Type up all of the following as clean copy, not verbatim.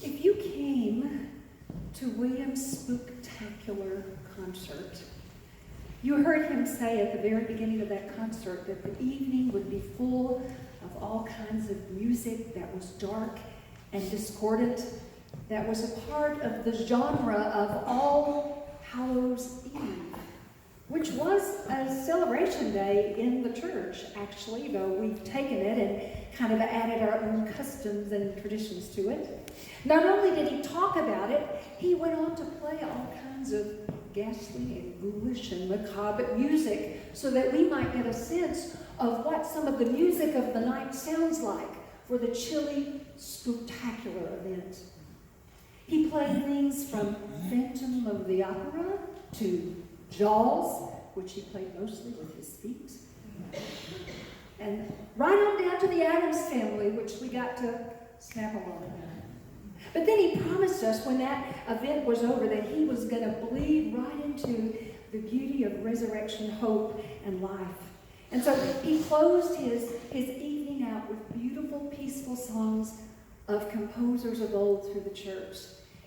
If you came to William's Spooktacular concert, you heard him say at the very beginning of that concert that the evening would be full of all kinds of music that was dark and discordant, that was a part of the genre of All Hallows Eve, which was a celebration day in the church, actually, though we've taken it and kind of added our own customs and traditions to it. Not only did he talk about it, he went on to play all kinds of ghastly and ghoulish and macabre music so that we might get a sense of what some of the music of the night sounds like for the chilly, spectacular event. He played things from Phantom of the Opera to Jaws, which he played mostly with his feet, and right on down to the Addams Family, which we got to snap along with. But then he promised us when that event was over that he was going to bleed right into the beauty of resurrection, hope, and life. And so he closed his evening out with beautiful, peaceful songs of composers of old through the church.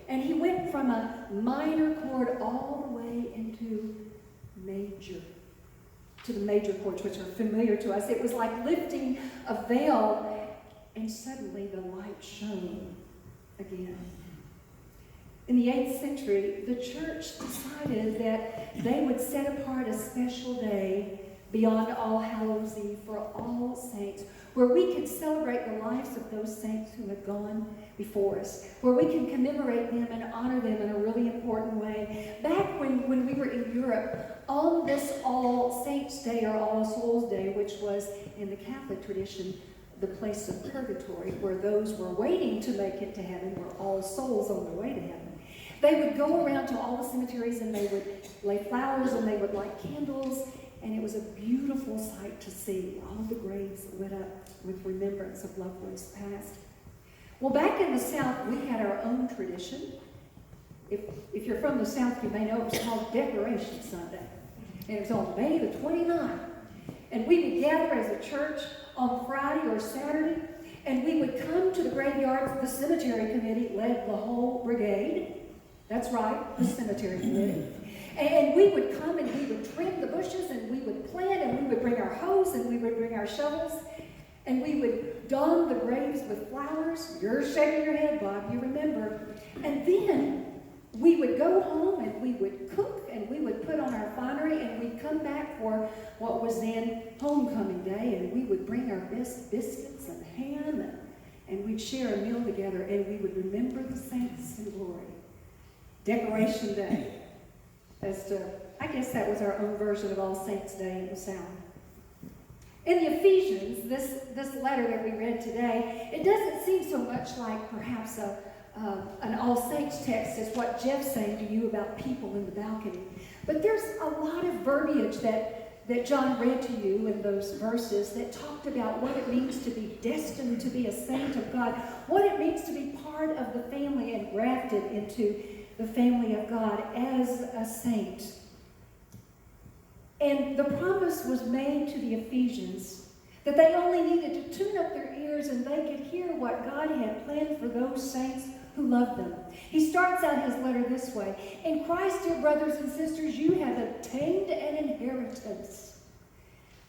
And he went from a minor chord all the way into major, to the major chords, which are familiar to us. It was like lifting a veil, and suddenly the light shone again. In the 8th century, the church decided that they would set apart a special day beyond All Hallows Eve for all saints, where we could celebrate the lives of those saints who had gone before us, where we can commemorate them and honor them in a really important way. Back when we were in Europe, on this All Saints Day or All Souls Day, which was in the Catholic tradition, the place of purgatory, where those were waiting to make it to heaven were all souls on their way to heaven. They would go around to all the cemeteries and they would lay flowers and they would light candles, and it was a beautiful sight to see, all the graves lit up with remembrance of loved ones past. Well, back in the South, we had our own tradition. If you're from the South, you may know it was called Decoration Sunday. And it was on May the 29th. And we would gather as a church on Friday or Saturday, and we would come to the graveyards. The cemetery committee led the whole brigade. That's right, the cemetery committee. And we would come and we would trim the bushes and we would plant and we would bring our hoes and we would bring our shovels and we would don the graves with flowers. You're shaking your head, Bob, you remember. And then we would go home and we would cook and we would put on our finery and we'd come back for what was then homecoming day, and we would bring our best biscuits and ham and we'd share a meal together and we would remember the saints in glory. Decoration Day. I guess that was our own version of All Saints Day in the South. In the Ephesians, this letter that we read today, it doesn't seem so much like perhaps an All Saints text as what Jeff's saying to you about people in the balcony. But there's a lot of verbiage that John read to you in those verses that talked about what it means to be destined to be a saint of God, what it means to be part of the family and grafted into the family of God as a saint. And the promise was made to the Ephesians that they only needed to tune up their ears and they could hear what God had planned for those saints who loved them. He starts out his letter this way: "In Christ, dear brothers and sisters, you have obtained an inheritance."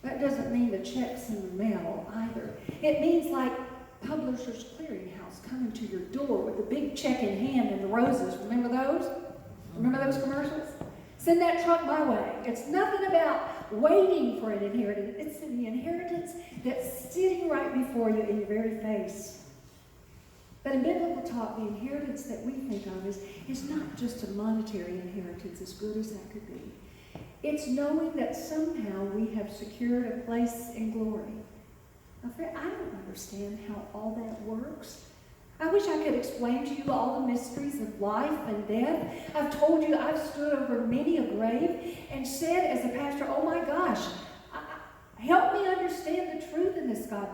That doesn't mean the checks in the mail either. It means like Publishers Clearinghouse coming to your door with the big check in hand and the roses. Remember those? Remember those commercials? Send that truck my way. It's nothing about waiting for an inheritance. It's the inheritance that's sitting right before you in your very face. But in biblical talk, the inheritance that we think of is not just a monetary inheritance, as good as that could be. It's knowing that somehow we have secured a place in glory. Now, friend, I don't understand how all that works. I wish I could explain to you all the mysteries of life and death. I've told you I've stood over many a grave and said as a pastor, oh my gosh, help me understand the truth in this, God.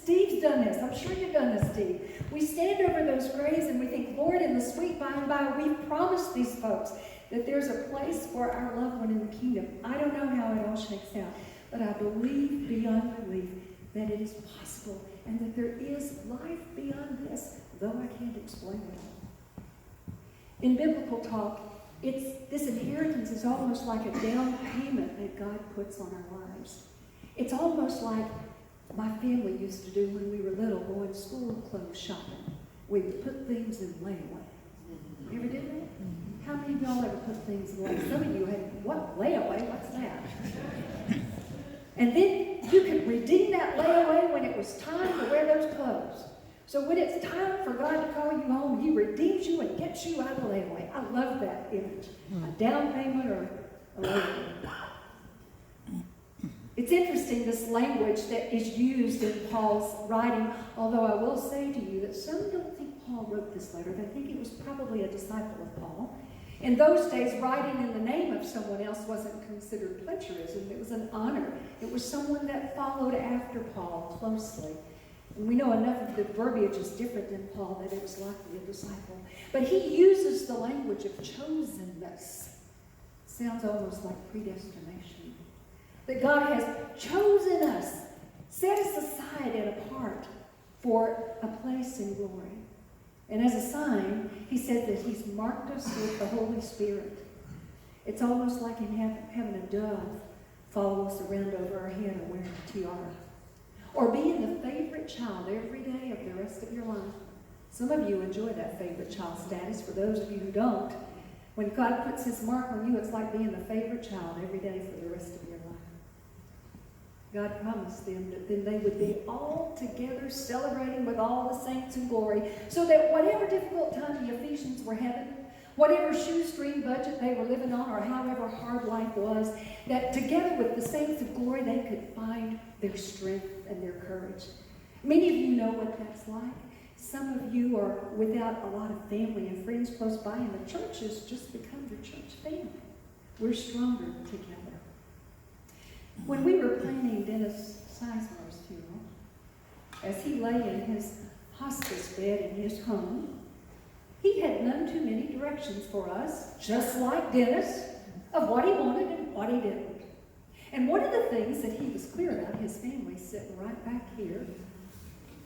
Steve's done this. I'm sure you've done this, Steve. We stand over those graves and we think, Lord, in the sweet by and by, we've promised these folks that there's a place for our loved one in the kingdom. I don't know how it all shakes out, but I believe beyond belief that it is possible and that there is life beyond this, though I can't explain it all. In biblical talk, this inheritance is almost like a down payment that God puts on our lives. It's almost like my family used to do when we were little, going school clothes shopping. We would put things in layaway. You ever did that? How many of y'all ever put things in layaway? Some of you had, what, layaway? What's that? And then you could redeem that layaway when it was time to wear those clothes. So when it's time for God to call you home, He redeems you and gets you out of the layaway. I love that image. A down payment or a layaway. It's interesting, this language that is used in Paul's writing, although I will say to you that some don't think Paul wrote this letter. They think he was probably a disciple of Paul. In those days, writing in the name of someone else wasn't considered plagiarism. It was an honor. It was someone that followed after Paul closely. And we know enough of the verbiage is different than Paul that it was likely a disciple. But he uses the language of chosenness. Sounds almost like predestination. That God has chosen us, set us aside and apart for a place in glory. And as a sign, he said that he's marked us with the Holy Spirit. It's almost like in having a dove follow us around over our head or wearing a tiara. Or being the favorite child every day of the rest of your life. Some of you enjoy that favorite child status. For those of you who don't, when God puts his mark on you, it's like being the favorite child every day for the rest of your life. God promised them that then they would be all together celebrating with all the saints in glory, so that whatever difficult time the Ephesians were having, whatever shoestring budget they were living on, or however hard life was, that together with the saints of glory they could find their strength and their courage. Many of you know what that's like. Some of you are without a lot of family and friends close by, and the church has just become your church family. We're stronger together. When we were planning Dennis Sizemore's funeral, as he lay in his hospice bed in his home, he had none too many directions for us, just like Dennis, of what he wanted and what he didn't. And one of the things that he was clear about, his family sitting right back here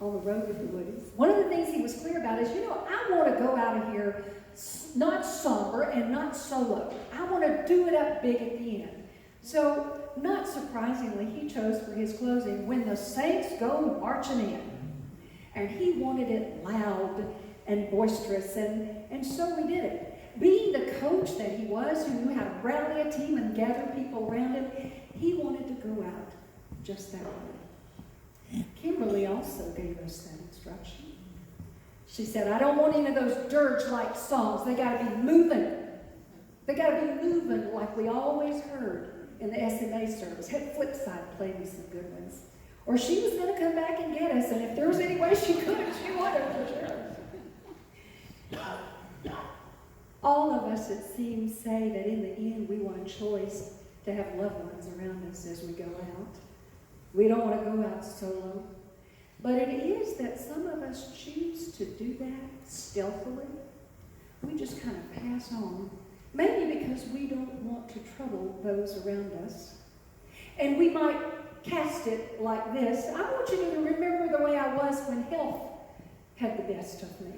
on the road with the Woodies, one of the things he was clear about is, I want to go out of here not somber and not solo. I want to do it up big at the end. So, not surprisingly, he chose for his closing, "When the saints go marching in." And he wanted it loud and boisterous, and so we did it. Being the coach that he was, who knew how to rally a team and gather people around him, he wanted to go out just that way. Kimberly also gave us that instruction. She said, "I don't want any of those dirge-like songs. They got to be moving. They got to be moving like we always heard in the SMA service." Had Flipside played me some good ones. Or she was going to come back and get us, and if there was any way she could, she would have, for sure. All of us, it seems, say that in the end we want a choice to have loved ones around us as we go out. We don't want to go out solo. But it is that some of us choose to do that stealthily. We just kind of pass on. Maybe because we don't want to trouble those around us. And we might cast it like this: I want you to remember the way I was when health had the best of me.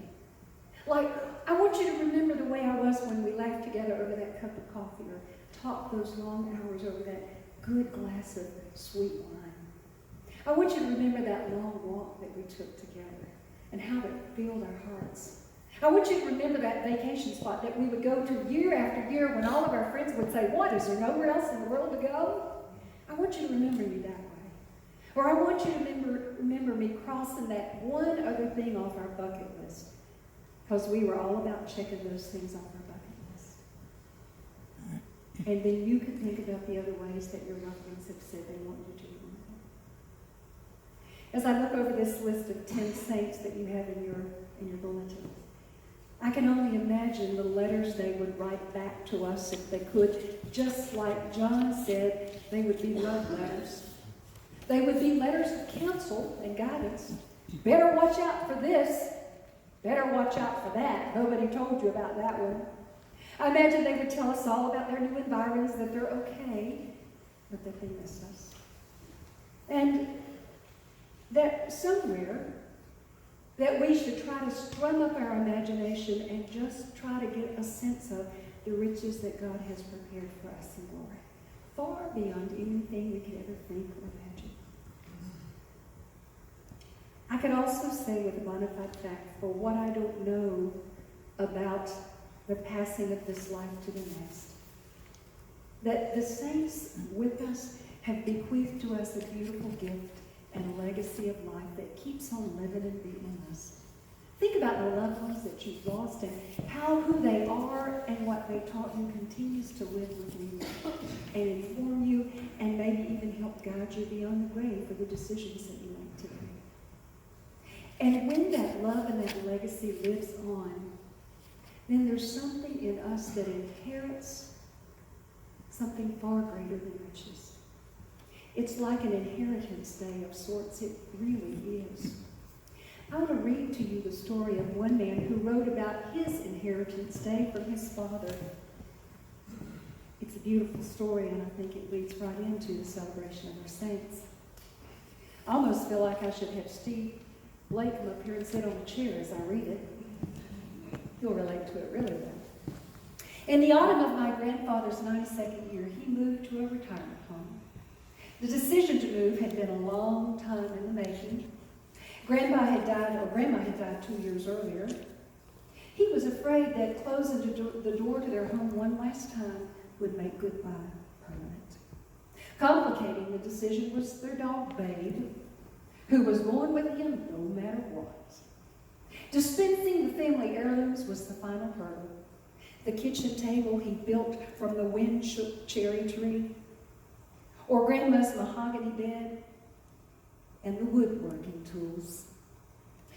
Like, I want you to remember the way I was when we laughed together over that cup of coffee, or talked those long hours over that good glass of sweet wine. I want you to remember that long walk that we took together and how it filled our hearts. I want you to remember that vacation spot that we would go to year after year when all of our friends would say, "What, is there nowhere else in the world to go?" I want you to remember me that way. Or I want you to remember me crossing that one other thing off our bucket list, because we were all about checking those things off our bucket list. And then you can think about the other ways that your loved ones have said they want you to remember. As I look over this list of 10 saints that you have in your bulletin, I can only imagine the letters they would write back to us if they could. Just like John said, they would be love letters. They would be letters of counsel and guidance. Better watch out for this. Better watch out for that. Nobody told you about that one. I imagine they would tell us all about their new environs, that they're okay, but that they miss us. And that somewhere that we should try to strum up our imagination and just try to get a sense of the riches that God has prepared for us in glory, far beyond anything we could ever think or imagine. I can also say with a bona fide fact, for what I don't know about the passing of this life to the next, that the saints with us have bequeathed to us a beautiful gift and a legacy of life that keeps on living and being in us. Think about the loved ones that you've lost and how who they are and what they taught you continues to live within you and inform you and maybe even help guide you beyond the grave for the decisions that you make today. And when that love and that legacy lives on, then there's something in us that inherits something far greater than riches. It's like an inheritance day of sorts. It really is. I want to read to you the story of one man who wrote about his inheritance day from his father. It's a beautiful story, and I think it leads right into the celebration of our saints. I almost feel like I should have Steve Blake come up here and sit on a chair as I read it. You'll relate to it really well. In the autumn of my grandfather's 92nd year, he moved to a retirement home. The decision to move had been a long time in the making. Grandma had died 2 years earlier. He was afraid that closing the door to their home one last time would make goodbye permanent. Complicating the decision was their dog, Babe, who was going with him no matter what. Dispensing the family heirlooms was the final hurdle. The kitchen table he built from the wind-shook cherry tree, or Grandma's mahogany bed, and the woodworking tools.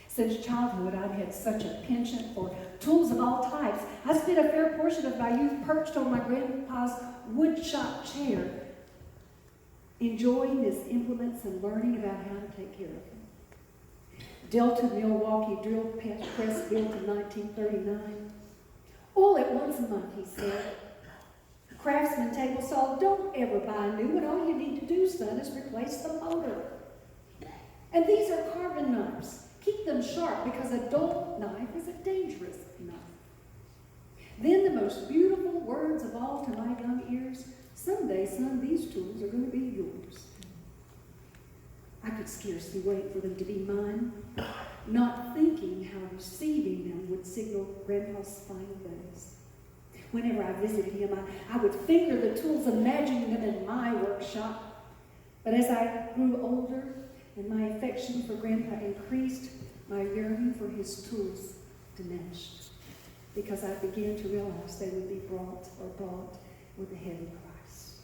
Since childhood, I'd had such a penchant for tools of all types. I spent a fair portion of my youth perched on my grandpa's woodshop chair, enjoying his implements and learning about how to take care of them. Delta Milwaukee drill press built in 1939. All at once a month, he said. Craftsman table saw, don't ever buy a new one. All you need to do, son, is replace the motor. And these are carving knives. Keep them sharp because a dull knife is a dangerous knife. Then the most beautiful words of all to my young ears, someday, son, these tools are going to be yours. I could scarcely wait for them to be mine, not thinking how receiving them would signal Grandpa's final days. Whenever I visited him, I would finger the tools, imagining them in my workshop. But as I grew older and my affection for Grandpa increased, my yearning for his tools diminished, because I began to realize they would be bought with a heavy price.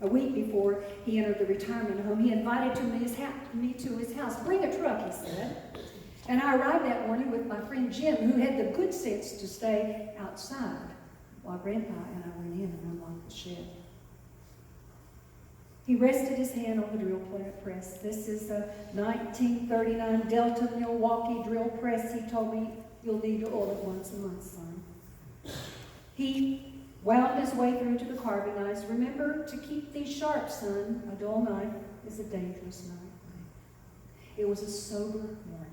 A week before he entered the retirement home, he invited me to his house. Bring a truck, he said. And I arrived that morning with my friend Jim, who had the good sense to stay outside while Grandpa and I went in and unlocked the shed. He rested his hand on the drill press. This is a 1939 Delta Milwaukee drill press. He told me, you'll need to oil it once a month, son. He wound his way through to the carving knives. Remember to keep these sharp, son. A dull knife is a dangerous knife. It was a sober morning.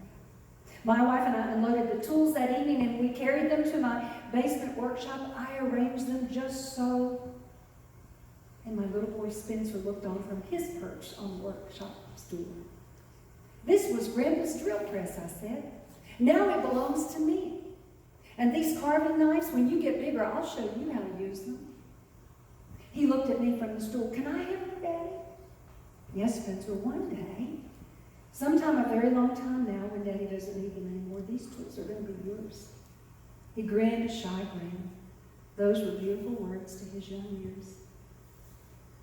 My wife and I unloaded the tools that evening, and we carried them to my basement workshop. I arranged them just so. And my little boy Spencer looked on from his perch on the workshop stool. This was Grandpa's drill press, I said. Now it belongs to me. And these carving knives, when you get bigger, I'll show you how to use them. He looked at me from the stool. Can I have them, Daddy? Yes, Spencer, one day. Sometime a very long time now, when Daddy doesn't need them anymore, these tools are going to be yours. He grinned a shy grin. Those were beautiful words to his young years.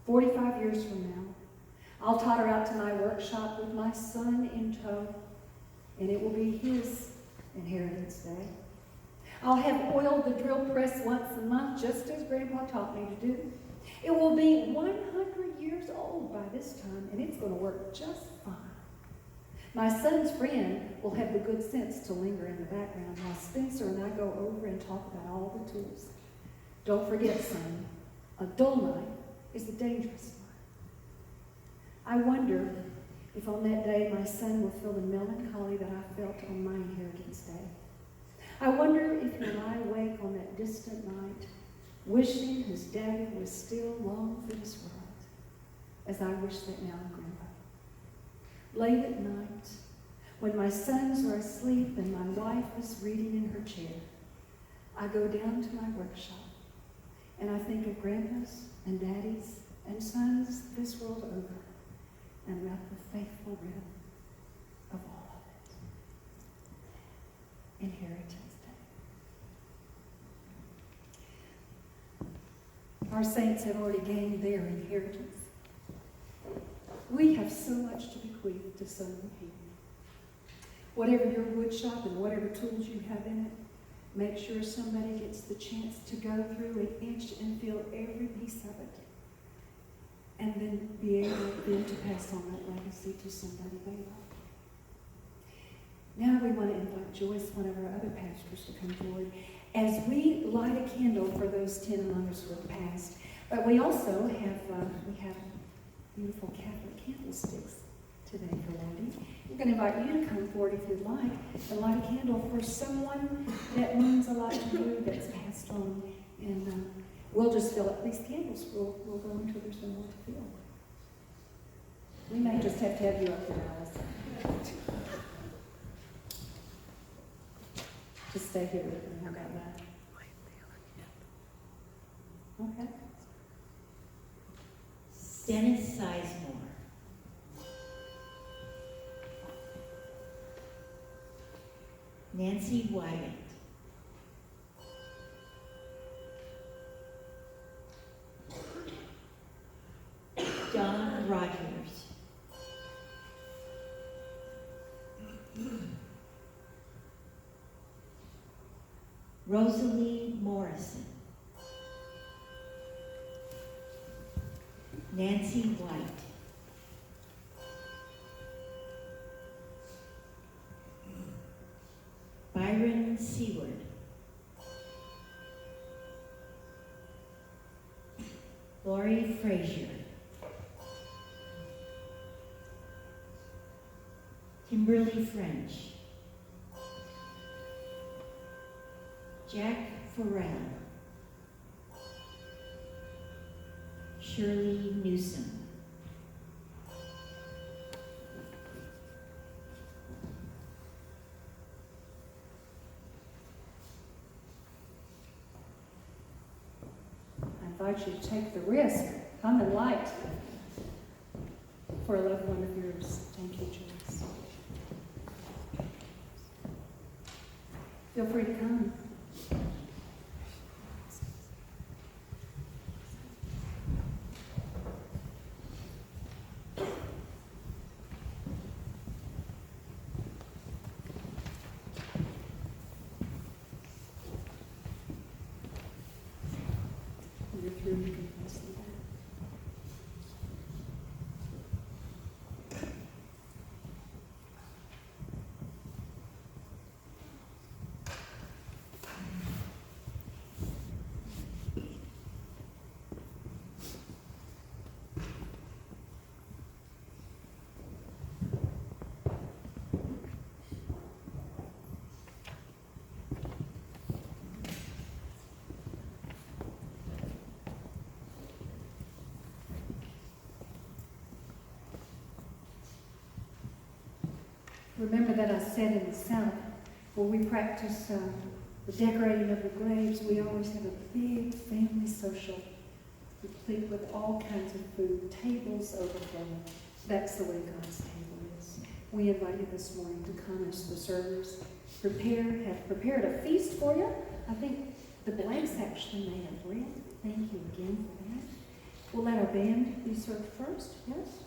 45 years from now, I'll totter out to my workshop with my son in tow, and it will be his inheritance day. I'll have oiled the drill press once a month, just as Grandpa taught me to do. It will be 100 years old by this time, and it's going to work just fine. My son's friend will have the good sense to linger in the background while Spencer and I go over and talk about all the tools. Don't forget, son, a dull knife is a dangerous knife. I wonder if on that day my son will feel the melancholy that I felt on my inheritance day. I wonder if he'll lie awake on that distant night, wishing his daddy was still long for this world, as I wish that now, Grandpa. Late at night, when my sons are asleep and my wife is reading in her chair, I go down to my workshop and I think of grandpas and daddies and sons this world over and about the faithful rhythm of all of it. Inheritance Day. Our saints have already gained their inheritance. We have so much to bequeath to someone here. Whatever your wood shop and whatever tools you have in it, make sure somebody gets the chance to go through and inch and feel every piece of it. And then be able then to pass on that legacy to somebody they love. Now we want to invite Joyce, one of our other pastors, to come forward as we light a candle for those 10 among us who have passed. But we also have beautiful Catholic candlesticks today for lighting. We're going to invite you to come forward if you'd like and light a candle for someone that means a lot to you that's passed on. And we'll just fill up these candles. We'll go until there's no more to fill. We may just have to have you up there, Alice. Just stay here with me. How about that? Okay. Dennis Sizemore. Nancy Wyatt. Don Rogers. Rosalie Morrison. Nancy White. Byron Seward. Lori Frazier. Kimberly French. Jack Farrell. Shirley Newsom. I invite you to take the risk. Come and light for a loved one of yours. Thank you, Joyce. Feel free to come. You're through, you can pass them back. Remember that I said in the South, where we practice the decorating of the graves, we always have a big family social, complete with all kinds of food, tables overflowing. That's the way God's table is. We invite you this morning to come as the servers have prepared a feast for you. I think the blanks actually made of bread. Thank you again for that. We'll let our band be served first, yes?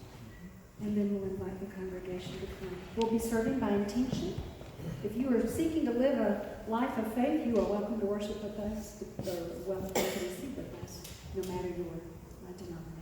And then we'll invite the congregation to come. We'll be serving by intention. If you are seeking to live a life of faith, you are welcome to worship with us, or welcome to receive with us, no matter your denomination.